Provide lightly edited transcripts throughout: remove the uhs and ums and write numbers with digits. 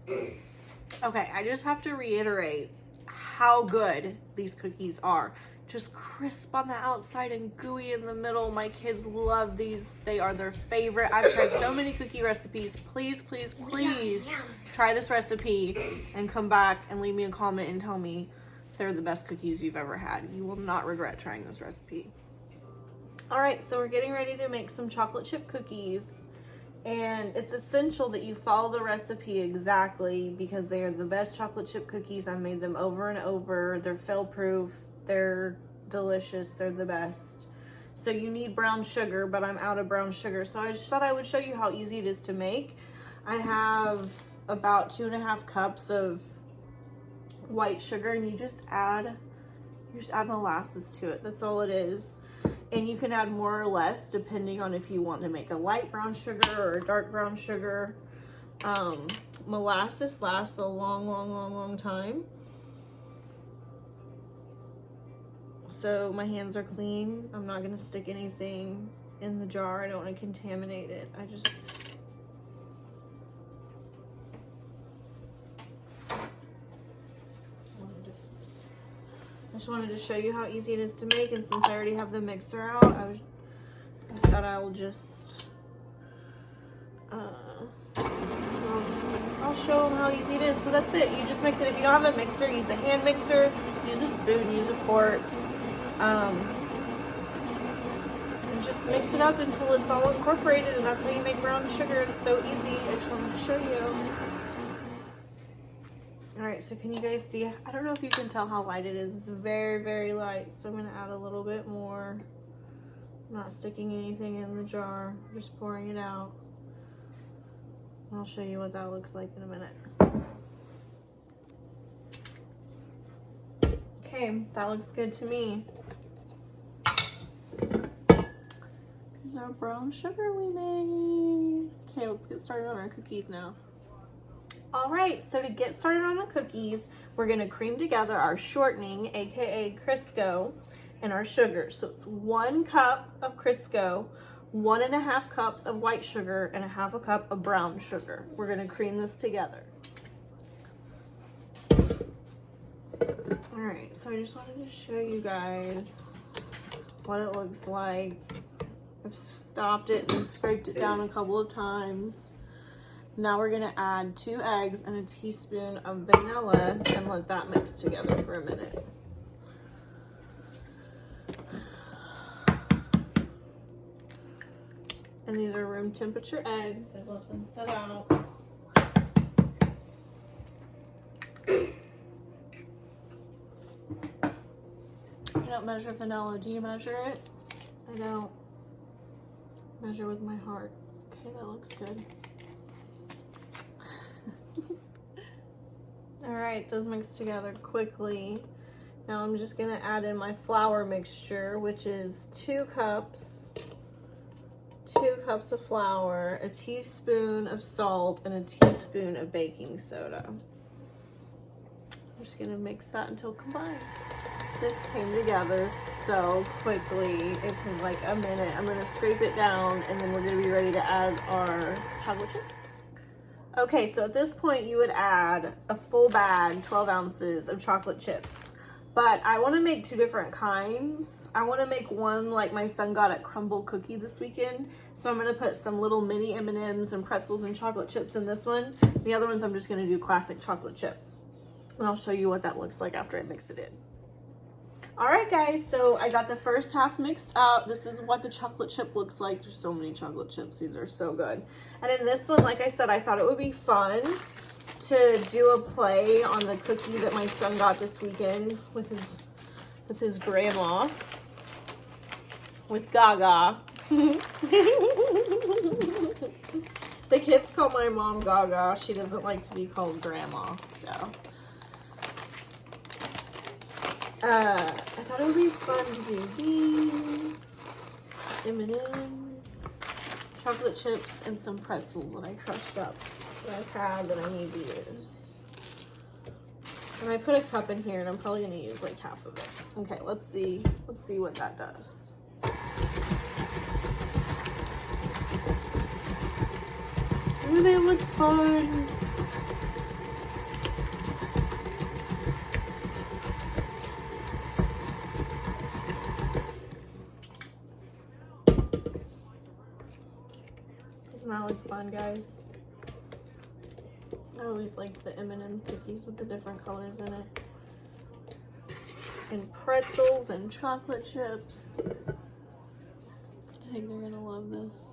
Okay, I just have to reiterate how good these cookies are. Just crisp on the outside and gooey in the middle. My kids love these. They are their favorite. I've tried so many cookie recipes. Please, please, please try this recipe and come back and leave me a comment and tell me they're the best cookies you've ever had. You will not regret trying this recipe. All right, so we're getting ready to make some chocolate chip cookies. And it's essential that you follow the recipe exactly because they are the best chocolate chip cookies. I've made them over and over. They're fail-proof. They're delicious. They're the best. So you need brown sugar, but I'm out of brown sugar. So I just thought I would show you how easy it is to make. I have about 2.5 cups of white sugar, and you just add molasses to it. That's all it is. And you can add more or less depending on if you want to make a light brown sugar or a dark brown sugar. Molasses lasts a long time. So my hands are clean. I'm not going to stick anything in the jar. I don't want to contaminate it. I just wanted to show you how easy it is to make, and since I already have the mixer out, I thought I will just, I'll show them how easy it is. So that's it. You just mix it. If you don't have a mixer, use a hand mixer, use a spoon, use a fork, and just mix it up until it's all incorporated, and that's how you make brown sugar. It's so easy. I just wanted to show you. All right, so can you guys see? I don't know if you can tell how light it is. It's very light, so I'm gonna add a little bit more. I'm not sticking anything in the jar, just pouring it out. I'll show you what that looks like in a minute. Okay, that looks good to me. Here's our brown sugar we made. Okay, let's get started on our cookies now. All right, so to get started on the cookies, we're gonna cream together our shortening, AKA Crisco, and our sugar. So it's 1 cup of Crisco, 1.5 cups of white sugar, and 1/2 cup of brown sugar. We're gonna cream this together. All right, so I just wanted to show you guys what it looks like. I've stopped it and scraped it down a couple of times. Now we're gonna add 2 eggs and a teaspoon of vanilla and let that mix together for a minute. And these are room temperature eggs. I've let them set out. I don't measure vanilla. Do you measure it? I don't. Measure with my heart. Okay, that looks good. All right, those mix together quickly. Now I'm just gonna add in my flour mixture, which is 2 cups of flour, a teaspoon of salt, and a teaspoon of baking soda. I'm just gonna mix that until combined. This came together so quickly. It took like a minute. I'm gonna scrape it down, and then we're gonna be ready to add our chocolate chips. Okay, so at this point you would add a full bag, 12 ounces of chocolate chips. But I wanna make 2 different kinds. I wanna make one like my son got at Crumble Cookie this weekend. So I'm gonna put some little mini M&Ms and pretzels and chocolate chips in this one. The other ones I'm just gonna do classic chocolate chip. And I'll show you what that looks like after I mix it in. All right, guys, so I got the first half mixed up. This is what the chocolate chip looks like. There's so many chocolate chips. These are so good. And in this one, like I said, I thought it would be fun to do a play on the cookie that my son got this weekend with his grandma, with Gaga. The kids call my mom Gaga. She doesn't like to be called grandma, so. I thought it would be fun to do these, M&Ms, chocolate chips, and some pretzels that I crushed up that I've had that I need to use. And I put a cup in here, and I'm probably going to use like half of it. Okay, let's see what that does. Ooh, they look fun. kind of look fun, guys. I always like the M&M cookies with the different colors in it. And pretzels and chocolate chips. I think they're gonna love this.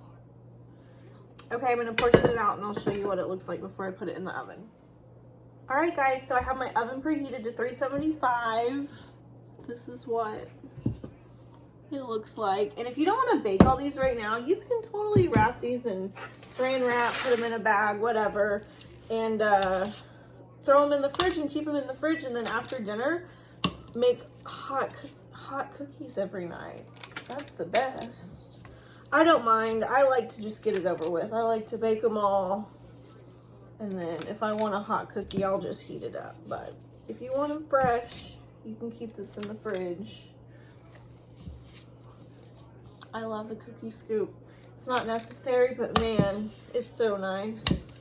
Okay, I'm gonna portion it out and I'll show you what it looks like before I put it in the oven. All right, guys, so I have my oven preheated to 375. This is what it looks like. And if you don't want to bake all these right now, you can totally wrap these in saran wrap, put them in a bag, whatever, and throw them in the fridge and keep them in the fridge. And then after dinner, make hot cookies every night. That's the best. I don't mind. I like to just get it over with. I like to bake them all. And then if I want a hot cookie, I'll just heat it up. But if you want them fresh, you can keep this in the fridge. I love the cookie scoop. It's not necessary, but man, it's so nice.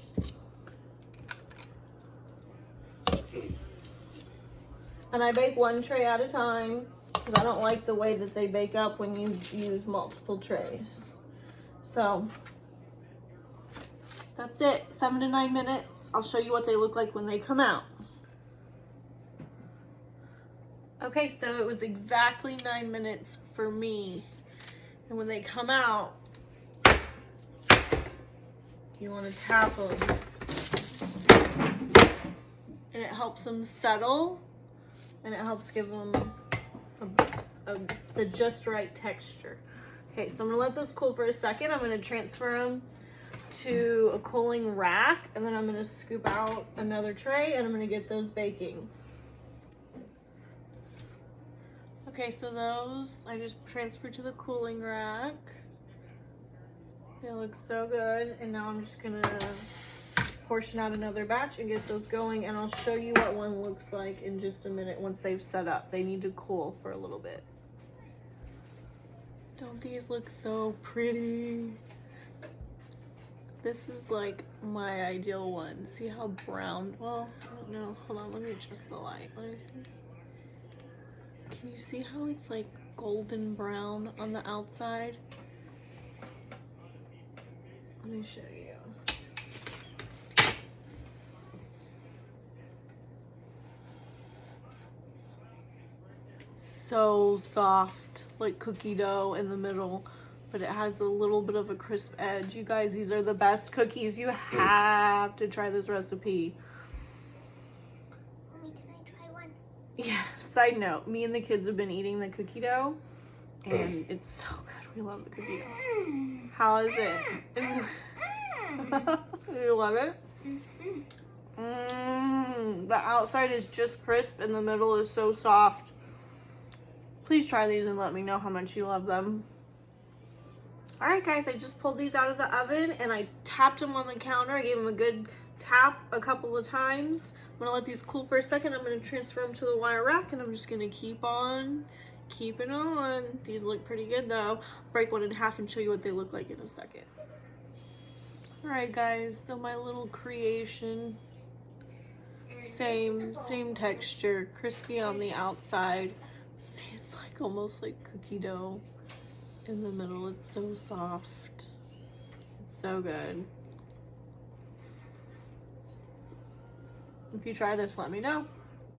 And I bake one tray at a time because I don't like the way that they bake up when you use multiple trays. So that's it, 7 to 9 minutes. I'll show you what they look like when they come out. Okay, so it was exactly 9 minutes for me. And when they come out, you want to tap them. And it helps them settle. And it helps give them the just right texture. Okay, so I'm gonna let this cool for a second. I'm gonna transfer them to a cooling rack, and then I'm gonna scoop out another tray and I'm gonna get those baking. Okay, so those I just transferred to the cooling rack. They look so good. And now I'm just gonna portion out another batch and get those going, and I'll show you what one looks like in just a minute once they've set up. They need to cool for a little bit. Don't these look so pretty? This is like my ideal one. See how brown, well, I don't know. Hold on, let me adjust the light. Let me see. Can you see how it's like golden brown on the outside? Let me show you. So soft, like cookie dough in the middle, but it has a little bit of a crisp edge. You guys, these are the best cookies. You have to try this recipe. Mommy, can I try one? Yeah, side note, me and the kids have been eating the cookie dough, and it's so good. We love the cookie dough. How is it? You love it? The outside is just crisp and the middle is so soft. Please try these and let me know how much you love them. All right, guys, I just pulled these out of the oven and I tapped them on the counter. I gave them a good tap a couple of times. I'm gonna let these cool for a second. I'm gonna transfer them to the wire rack and I'm just gonna keep on keeping on. These look pretty good though. Break one in half and show you what they look like in a second. All right, guys, so my little creation, same texture, crispy on the outside. See, it's like almost like cookie dough in the middle. It's so soft. It's so good. If you try this, let me know.